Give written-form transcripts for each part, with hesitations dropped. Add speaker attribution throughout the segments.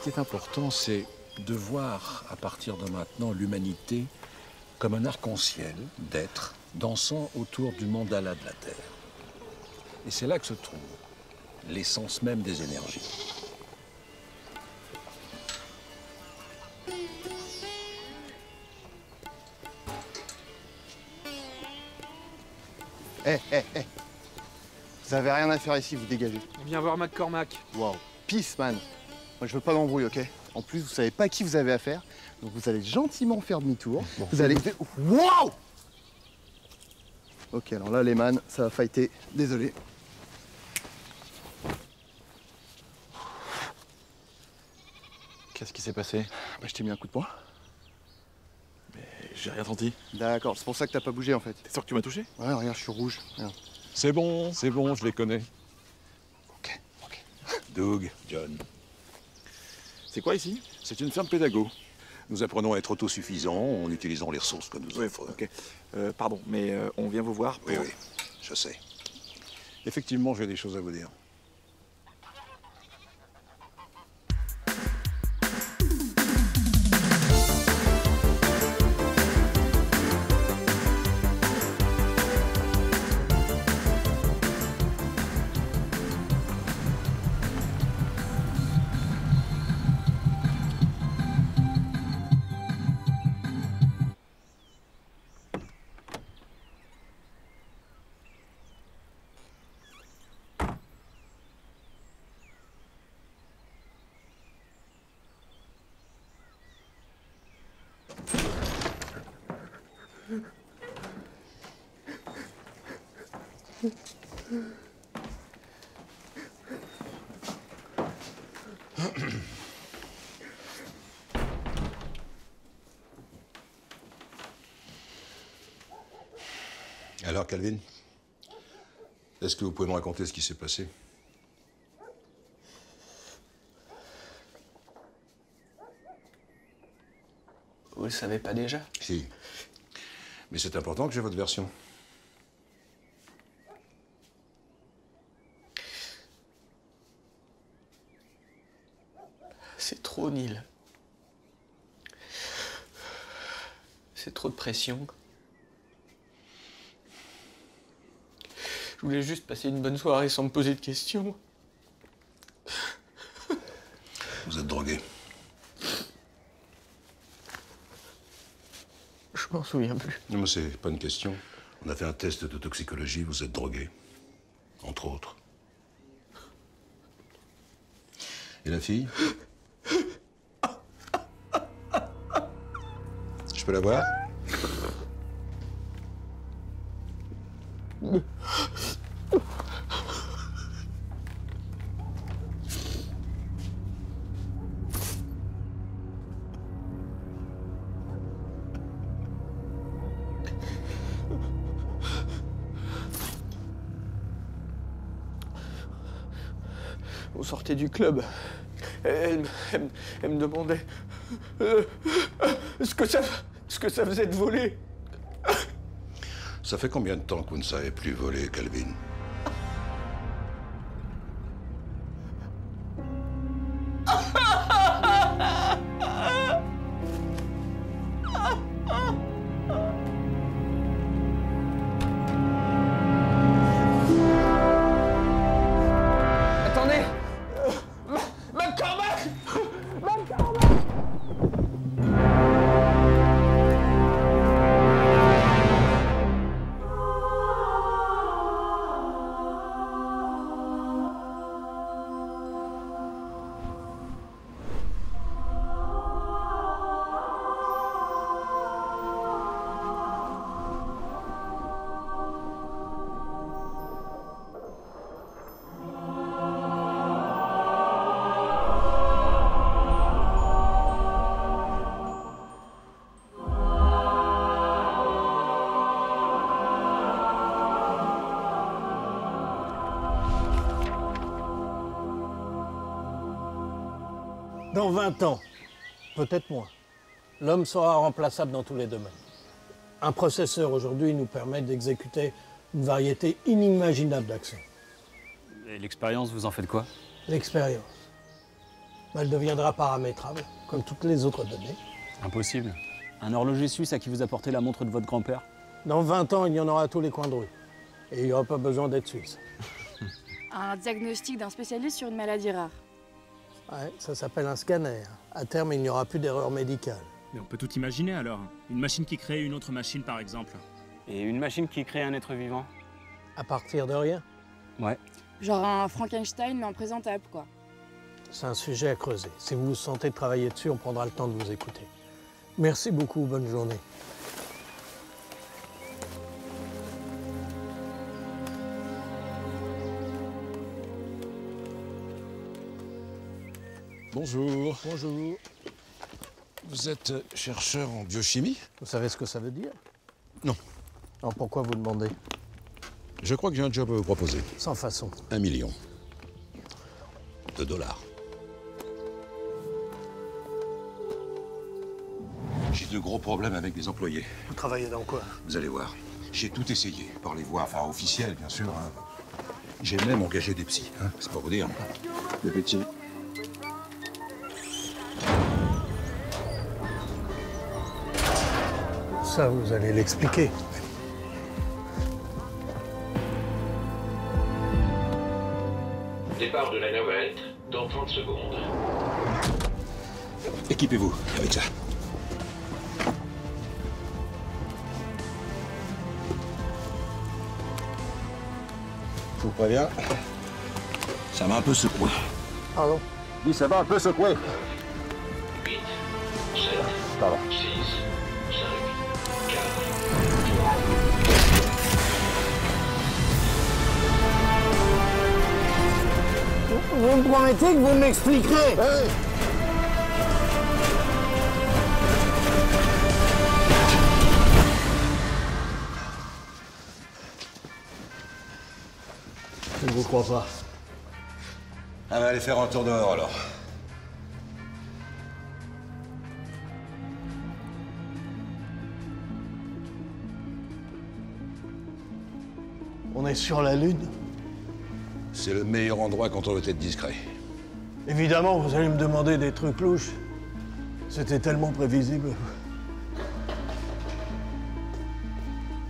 Speaker 1: qui est important, c'est de voir à partir de maintenant l'humanité comme un arc-en-ciel d'êtres dansant autour du mandala de la Terre. Et c'est là que se trouve l'essence même des énergies.
Speaker 2: Vous avez rien à faire ici, vous dégagez.
Speaker 3: On vient voir McCormack.
Speaker 2: Waouh, peace, man. Moi, je veux pas d'embrouille, ok? En plus, vous savez pas à qui vous avez affaire, donc vous allez gentiment faire demi-tour. Bon. Vous allez... Waouh! Ok, alors là, les man, ça va fighter. Désolé.
Speaker 4: Qu'est-ce qui s'est passé?
Speaker 2: Bah, je t'ai mis un coup de poing.
Speaker 4: Mais j'ai rien senti.
Speaker 2: D'accord, c'est pour ça que t'as pas bougé, en fait.
Speaker 4: T'es sûr que tu m'as touché?
Speaker 2: Ouais, regarde, je suis rouge. Regarde.
Speaker 1: C'est bon, je les connais.
Speaker 2: Ok.
Speaker 1: Doug, John.
Speaker 4: C'est quoi ici?
Speaker 1: C'est une ferme pédago. Nous apprenons à être autosuffisants en utilisant les ressources que nous offrent.
Speaker 4: Ok. Pardon, mais on vient vous voir pour...
Speaker 1: Oui, je sais. Effectivement, j'ai des choses à vous dire.
Speaker 5: Alors, Calvin, est-ce que vous pouvez me raconter ce qui s'est passé?
Speaker 6: Vous le savez pas déjà?
Speaker 5: Si. Mais c'est important que j'ai votre version.
Speaker 6: C'est trop, Neil. C'est trop de pression. Je voulais juste passer une bonne soirée sans me poser de questions.
Speaker 5: Vous êtes drogué.
Speaker 6: Je m'en souviens plus.
Speaker 5: Non, mais c'est pas une question. On a fait un test de toxicologie, vous êtes drogué. Entre autres. Et la fille? Je peux la voir?
Speaker 6: On sortait du club. Elle me demandait ce que ça faisait de voler.
Speaker 5: Ça fait combien de temps que vous ne savez plus voler, Calvin?
Speaker 6: Attendez, McCormack!
Speaker 7: Dans 20 ans, peut-être moins, l'homme sera remplaçable dans tous les domaines. Un processeur aujourd'hui nous permet d'exécuter une variété inimaginable d'actions.
Speaker 8: Et l'expérience, vous en faites quoi?
Speaker 7: L'expérience. elle deviendra paramétrable, comme toutes les autres données.
Speaker 3: Impossible. Un horloger suisse à qui vous apportez la montre de votre grand-père?
Speaker 7: Dans 20 ans, il y en aura à tous les coins de rue. Et il n'y aura pas besoin d'être suisse.
Speaker 8: Un diagnostic d'un spécialiste sur une maladie rare.
Speaker 7: Ouais, ça s'appelle un scanner. À terme, il n'y aura plus d'erreur médicale.
Speaker 9: Mais on peut tout imaginer alors. Une machine qui crée une autre machine par exemple.
Speaker 3: Et une machine qui crée un être vivant?
Speaker 7: À partir de rien.
Speaker 3: Ouais.
Speaker 8: Genre un Frankenstein, mais en présentable, quoi.
Speaker 7: C'est un sujet à creuser. Si vous vous sentez de travailler dessus, on prendra le temps de vous écouter. Merci beaucoup, bonne journée.
Speaker 1: Bonjour.
Speaker 7: Bonjour.
Speaker 1: Vous êtes chercheur en biochimie?
Speaker 7: Vous savez ce que ça veut dire?
Speaker 1: Non.
Speaker 7: Alors pourquoi vous demandez?
Speaker 5: Je crois que j'ai un job à vous proposer.
Speaker 7: Sans façon.
Speaker 5: 1 million de dollars. J'ai de gros problèmes avec les employés.
Speaker 7: Vous travaillez dans quoi?
Speaker 5: Vous allez voir. J'ai tout essayé, par les voies, enfin officielles, bien sûr. Hein. J'ai même engagé des psys, hein, c'est pas vous dire.
Speaker 4: Des petits.
Speaker 7: Ça, vous allez l'expliquer.
Speaker 10: Départ de la navette dans 30 secondes.
Speaker 5: Équipez-vous avec ça. Je vous préviens, ça m'a un peu secoué.
Speaker 7: Pardon?
Speaker 5: Oui, ça m'a un peu secoué.
Speaker 10: 8, 7,
Speaker 5: Pardon.
Speaker 10: 6, 5, 4,
Speaker 7: Vous me promettez que vous m'expliquerez?
Speaker 5: Hey!
Speaker 7: Je ne vous crois pas.
Speaker 5: Ah bah, allez faire un tour dehors alors.
Speaker 7: On est sur la Lune?
Speaker 5: C'est le meilleur endroit quand on veut être discret.
Speaker 7: Évidemment, vous allez me demander des trucs louches. C'était tellement prévisible.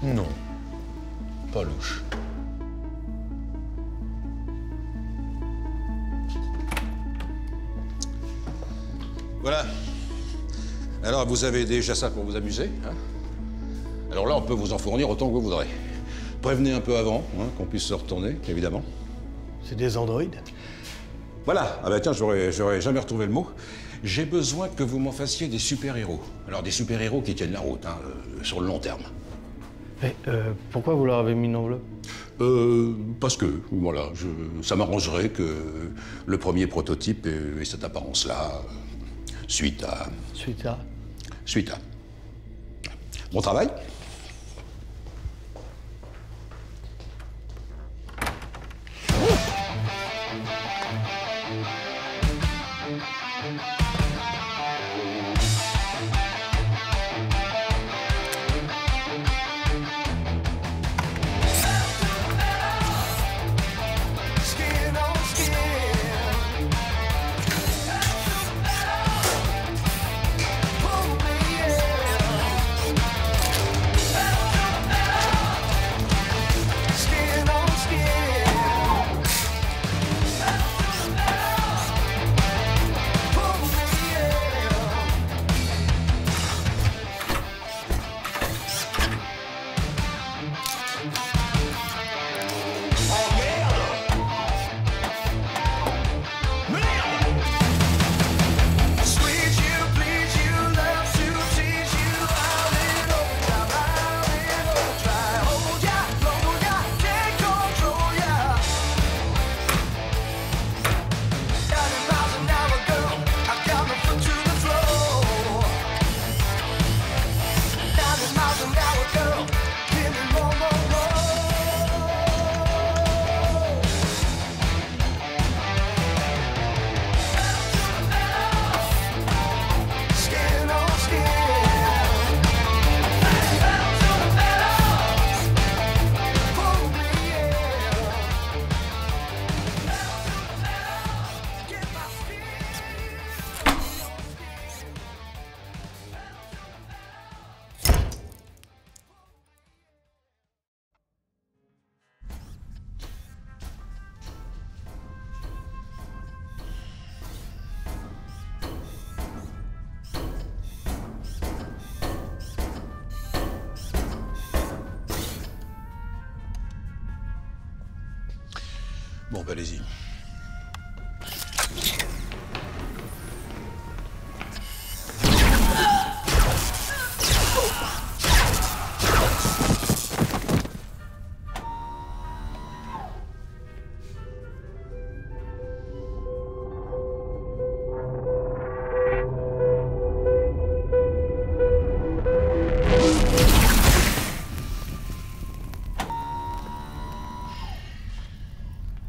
Speaker 5: Non, pas louche. Voilà. Alors, vous avez déjà ça pour vous amuser, hein? Alors là, on peut vous en fournir autant que vous voudrez. Prévenez un peu avant, hein, qu'on puisse se retourner, évidemment.
Speaker 7: C'est des androïdes?
Speaker 5: Voilà. Ah bah tiens, j'aurais jamais retrouvé le mot. J'ai besoin que vous m'en fassiez des super-héros. Alors, des super-héros qui tiennent la route, hein, sur le long terme.
Speaker 6: Mais pourquoi vous leur avez mis une enveloppe?
Speaker 5: Parce que, voilà, ça m'arrangerait que le premier prototype ait cette apparence-là, suite à...
Speaker 6: Suite à?
Speaker 5: Suite à... Mon travail? Bon, bah, allez-y.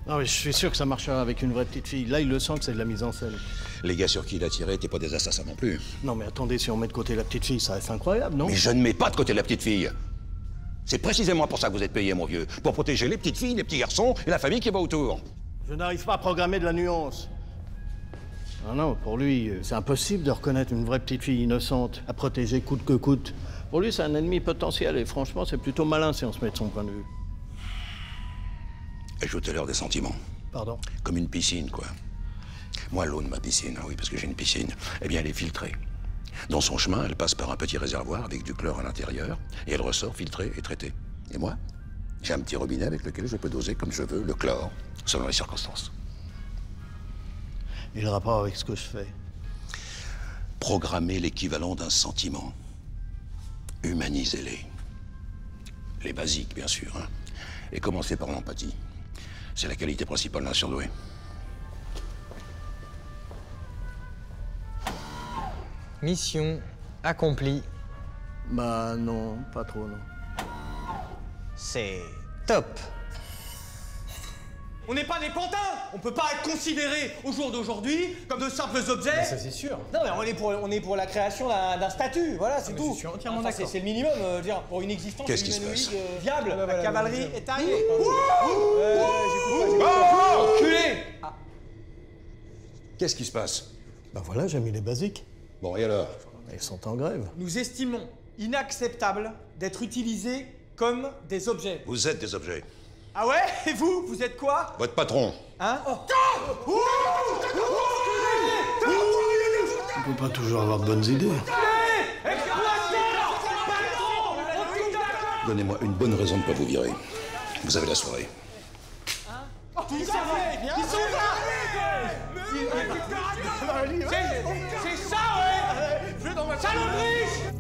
Speaker 7: Non, mais je suis sûr que ça marchera avec une vraie petite fille. Là, il le sent que c'est de la mise en scène.
Speaker 5: Les gars sur qui il a tiré n'étaient pas des assassins non plus.
Speaker 7: Non, mais attendez, si on met de côté la petite fille, ça reste incroyable, non?
Speaker 5: Mais je ne mets pas de côté la petite fille. C'est précisément pour ça que vous êtes payé, mon vieux. Pour protéger les petites filles, les petits garçons et la famille qui va autour.
Speaker 7: Je n'arrive pas à programmer de la nuance. Ah non, pour lui, c'est impossible de reconnaître une vraie petite fille innocente, à protéger coûte que coûte. Pour lui, c'est un ennemi potentiel, et franchement, c'est plutôt malin si on se met de son point de vue.
Speaker 5: Ajoutez-leur des sentiments.
Speaker 7: Pardon?
Speaker 5: Comme une piscine, quoi. Moi, l'eau de ma piscine, oui, parce que j'ai une piscine, eh bien, elle est filtrée. Dans son chemin, elle passe par un petit réservoir avec du chlore à l'intérieur, et elle ressort filtrée et traitée. Et moi, j'ai un petit robinet avec lequel je peux doser comme je veux le chlore, selon les circonstances.
Speaker 7: Et le rapport avec ce que je fais?
Speaker 5: Programmer l'équivalent d'un sentiment. Humanisez-les. Les basiques, bien sûr, hein. Et commencez par l'empathie. C'est la qualité principale d'un surdoué.
Speaker 11: Mission accomplie.
Speaker 7: Bah non, pas trop, non.
Speaker 11: C'est top.
Speaker 12: On n'est pas des pantins. On peut pas être considérés au jour d'aujourd'hui comme de simples objets.
Speaker 6: Ça c'est sûr.
Speaker 12: Non mais on est pour la création d'un statut, voilà, c'est tout.
Speaker 6: Je suis entièrement d'accord.
Speaker 12: C'est le minimum, dire, pour une existence
Speaker 5: Qu'est-ce qui se
Speaker 12: humanoïde
Speaker 5: passe
Speaker 12: viable. La cavalerie est arrivée.
Speaker 5: Enculé! Qu'est-ce qui se passe?
Speaker 7: Bah voilà, j'ai mis les basiques.
Speaker 5: Bon, et alors?
Speaker 7: Ils sont en grève.
Speaker 12: Nous estimons inacceptable d'être utilisés comme des objets.
Speaker 5: Vous êtes des objets.
Speaker 12: Ah ouais? Et vous êtes quoi?
Speaker 5: Votre patron.
Speaker 12: Hein?
Speaker 7: On peut pas toujours avoir de bonnes idées.
Speaker 5: Donnez-moi une bonne raison de ne pas vous virer. Vous avez la soirée.
Speaker 12: Ils sont là! C'est ça, ouais! Saloperie!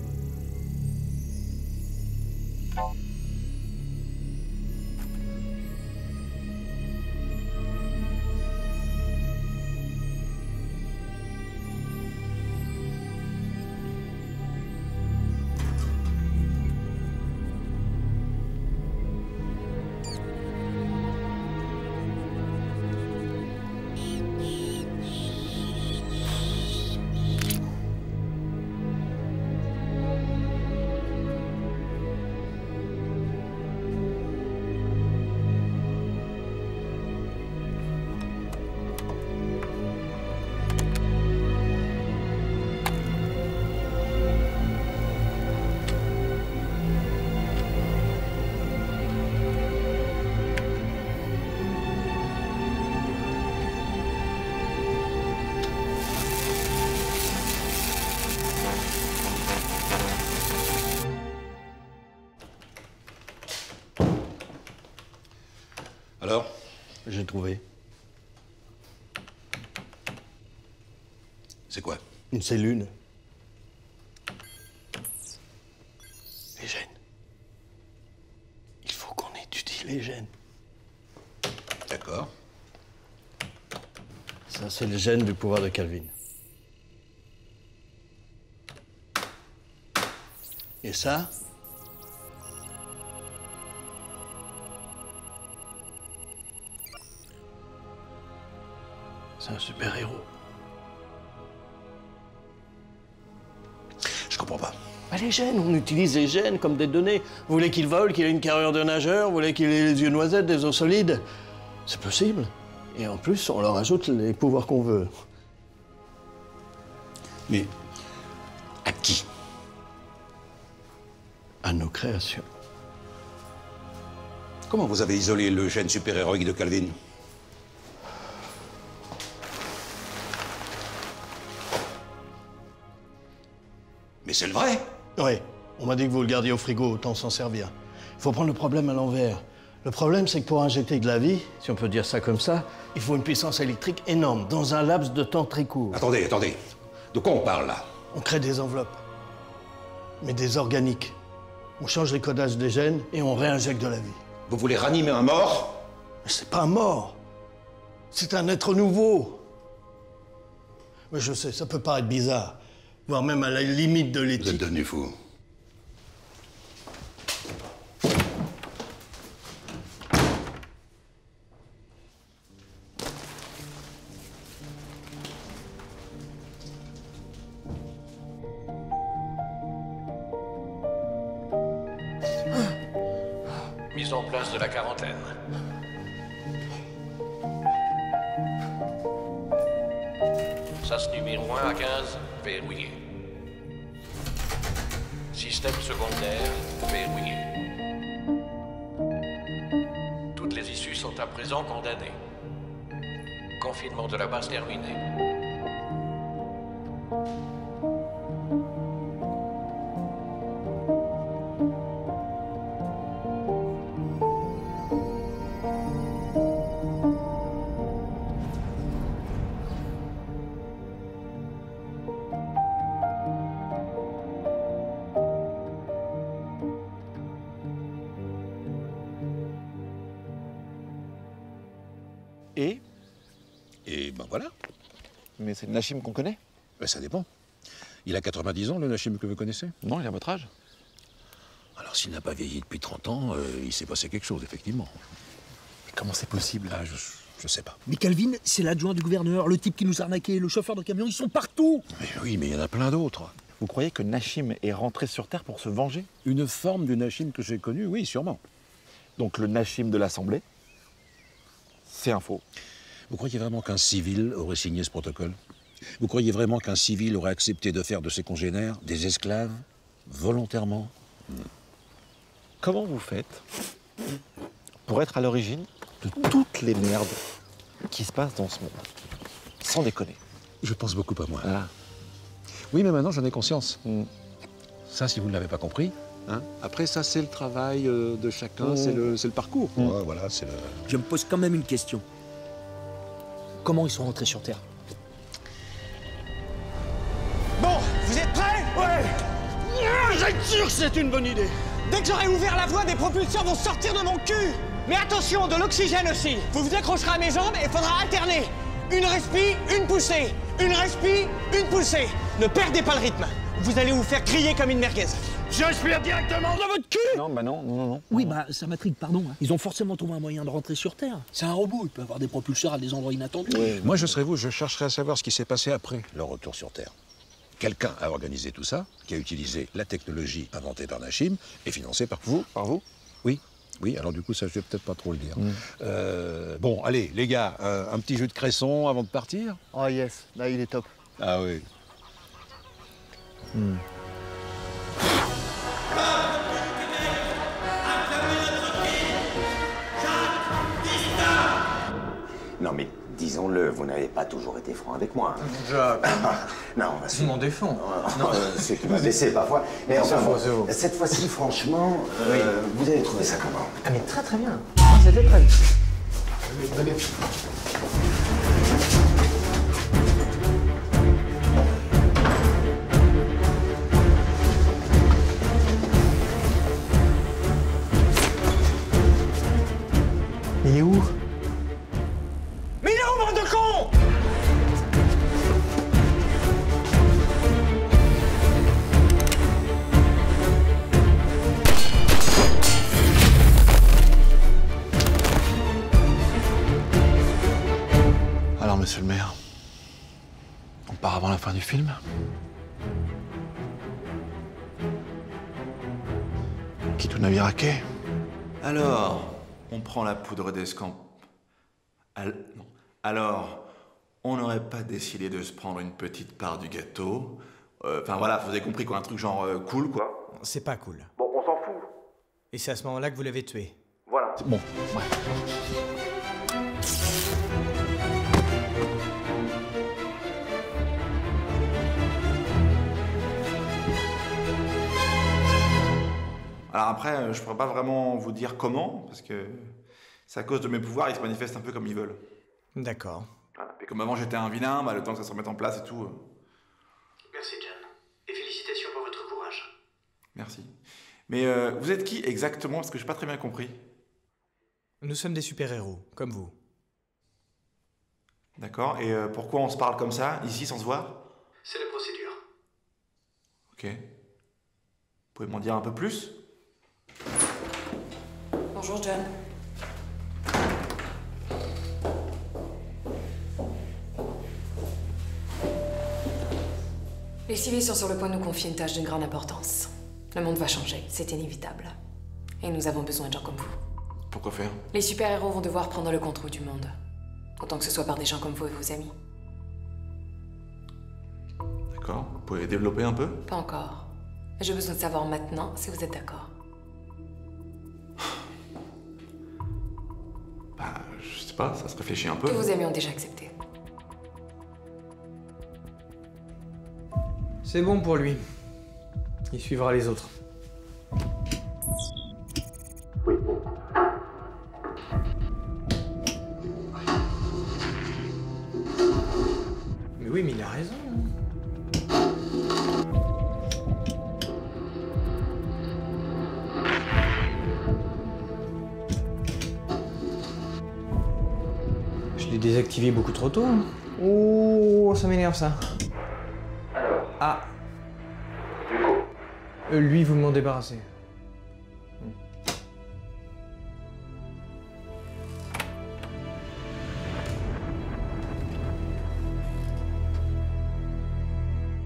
Speaker 5: Alors?
Speaker 7: J'ai trouvé.
Speaker 5: C'est quoi?
Speaker 7: Une cellule. Les gènes. Il faut qu'on étudie les gènes.
Speaker 5: D'accord.
Speaker 7: Ça, c'est le gène du pouvoir de Calvin. Et ça? C'est un super-héros.
Speaker 5: Je comprends pas.
Speaker 7: Bah, les gènes, on utilise les gènes comme des données. Vous voulez qu'il vole, qu'il ait une carrure de nageur, vous voulez qu'il ait les yeux noisettes, des os solides? C'est possible. Et en plus, on leur ajoute les pouvoirs qu'on veut.
Speaker 5: Mais à qui?
Speaker 7: À nos créations.
Speaker 5: Comment vous avez isolé le gène super-héroïque de Calvin? Mais c'est le vrai!
Speaker 7: Oui, on m'a dit que vous le gardiez au frigo, autant s'en servir. Il faut prendre le problème à l'envers. Le problème, c'est que pour injecter de la vie, si on peut dire ça comme ça, il faut une puissance électrique énorme, dans un laps de temps très court.
Speaker 5: Attendez. De quoi on parle, là?
Speaker 7: On crée des enveloppes, mais des organiques. On change les codages des gènes et on réinjecte de la vie.
Speaker 5: Vous voulez ranimer un mort?
Speaker 7: Mais c'est pas un mort. C'est un être nouveau. Mais je sais, ça peut paraître bizarre, voire même à la limite de l'éthique.
Speaker 5: Vous êtes devenu fou.
Speaker 10: Mise en place de la quarantaine. Sas numéro 1 à 15, verrouillé. Système secondaire, verrouillé. Toutes les issues sont à présent condamnées. Confinement de la base terminé.
Speaker 5: Et ben voilà.
Speaker 4: Mais c'est le Nachim qu'on connaît?
Speaker 5: Ben ça dépend. Il a 90 ans, le Nachim que vous connaissez?
Speaker 4: Non, il a votre âge.
Speaker 5: Alors s'il n'a pas vieilli depuis 30 ans, il s'est passé quelque chose, effectivement.
Speaker 4: Mais comment c'est possible?
Speaker 5: Ah, je sais pas.
Speaker 13: Mais Calvin, c'est l'adjoint du gouverneur, le type qui nous a arnaqué, le chauffeur de camion, ils sont partout.
Speaker 5: Mais oui, mais il y en a plein d'autres.
Speaker 4: Vous croyez que Nachim est rentré sur Terre pour se venger?
Speaker 5: Une forme du Nachim que j'ai connu, oui, sûrement.
Speaker 4: Donc le Nachim de l'Assemblée, c'est un faux.
Speaker 5: Vous croyez vraiment qu'un civil aurait signé ce protocole? Vous croyez vraiment qu'un civil aurait accepté de faire de ses congénères des esclaves, volontairement?
Speaker 4: Comment vous faites pour être à l'origine de toutes les merdes qui se passent dans ce monde? Sans déconner.
Speaker 5: Je pense beaucoup à moi.
Speaker 4: Ah.
Speaker 5: Oui, mais maintenant j'en ai conscience. Ça, si vous ne l'avez pas compris, hein, après ça, c'est le travail de chacun, c'est le parcours. Ouais, voilà, c'est le...
Speaker 13: Je me pose quand même une question. Comment ils sont rentrés sur Terre?
Speaker 12: Bon, vous êtes prêts?
Speaker 7: Ouais. J'être sûr que c'est une bonne idée.
Speaker 12: Dès que j'aurai ouvert la voie, des propulseurs vont sortir de mon cul. Mais attention, de l'oxygène aussi. Vous vous accrocherez à mes jambes et il faudra alterner. Une respi, une poussée. Une respi, une poussée. Ne perdez pas le rythme. Vous allez vous faire crier comme une merguez.
Speaker 7: Je respire directement dans votre cul.
Speaker 4: Non, bah non.
Speaker 13: Oui, bah ça m'intrigue, pardon. Ils ont forcément trouvé un moyen de rentrer sur Terre. C'est un robot, il peut avoir des propulseurs à des endroits inattendus.
Speaker 5: Moi, je serais vous, je chercherais à savoir ce qui s'est passé après leur retour sur Terre. Quelqu'un a organisé tout ça, qui a utilisé la technologie inventée par Nachim et financée par vous.
Speaker 4: Par vous?
Speaker 5: Oui, alors du coup, ça, je vais peut-être pas trop le dire. Bon, allez, les gars, un petit jeu de cresson avant de partir?
Speaker 2: Oh yes, là il est top.
Speaker 5: Ah oui.
Speaker 14: Non mais disons-le, vous n'avez pas toujours été franc avec moi.
Speaker 11: Jacques.
Speaker 14: Non,
Speaker 11: Je m'en défends.
Speaker 14: Non, c'est qui m'a blessé parfois. Mais enfin, bon, cette fois-ci, franchement, vous avez trouvé ça comment?
Speaker 11: Ah mais très très bien. C'était très bien. Il est où?
Speaker 12: Mais il est où, bande de cons?
Speaker 4: Alors, monsieur le maire, on part avant la fin du film? Quitte au navire à quai?
Speaker 15: Alors, on prend la poudre d'escamp... Non. Alors, on n'aurait pas décidé de se prendre une petite part du gâteau? Enfin voilà, vous avez compris quoi, un truc genre cool quoi?
Speaker 12: C'est pas cool.
Speaker 15: Bon, on s'en fout.
Speaker 12: Et c'est à ce moment-là que vous l'avez tué.
Speaker 15: Voilà.
Speaker 4: Bon, ouais.
Speaker 15: Alors après, je pourrais pas vraiment vous dire comment, parce que c'est à cause de mes pouvoirs, ils se manifestent un peu comme ils veulent.
Speaker 16: D'accord.
Speaker 15: Voilà. Et comme avant j'étais un vilain, le temps que ça se remette en place et tout...
Speaker 17: Merci John. Et félicitations pour votre courage.
Speaker 15: Merci. Mais vous êtes qui exactement? Parce que j'ai pas très bien compris.
Speaker 16: Nous sommes des super-héros, comme vous.
Speaker 15: D'accord. Et pourquoi on se parle comme ça, ici, sans se voir?
Speaker 17: C'est la procédure.
Speaker 15: Ok. Vous pouvez m'en dire un peu plus?
Speaker 18: Bonjour John. Les civils sont sur le point de nous confier une tâche d'une grande importance. Le monde va changer, c'est inévitable. Et nous avons besoin de gens comme vous.
Speaker 15: Pourquoi faire?
Speaker 18: Les super-héros vont devoir prendre le contrôle du monde. Autant que ce soit par des gens comme vous et vos amis.
Speaker 15: D'accord. Vous pouvez développer un peu?
Speaker 18: Pas encore. J'ai besoin de savoir maintenant si vous êtes d'accord.
Speaker 15: Bah, je sais pas, ça se réfléchit un peu.
Speaker 18: Tous vos amis ont déjà accepté.
Speaker 16: C'est bon pour lui. Il suivra les autres. Mais oui, mais il a raison. Je l'ai désactivé beaucoup trop tôt. Oh, ça m'énerve ça. Ah. Lui, vous m'en débarrassez.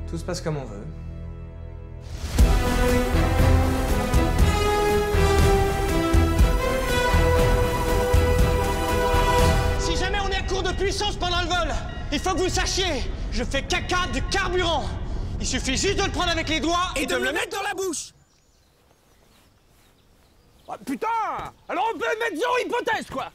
Speaker 16: Tout se passe comme on veut.
Speaker 12: Si jamais on est à court de puissance pendant le vol, il faut que vous le sachiez, je fais caca de carburant. Il suffit juste de le prendre avec les doigts et de me le mettre dans la bouche.
Speaker 13: Ah, putain! Alors on peut mettre zéro hypothèse, quoi!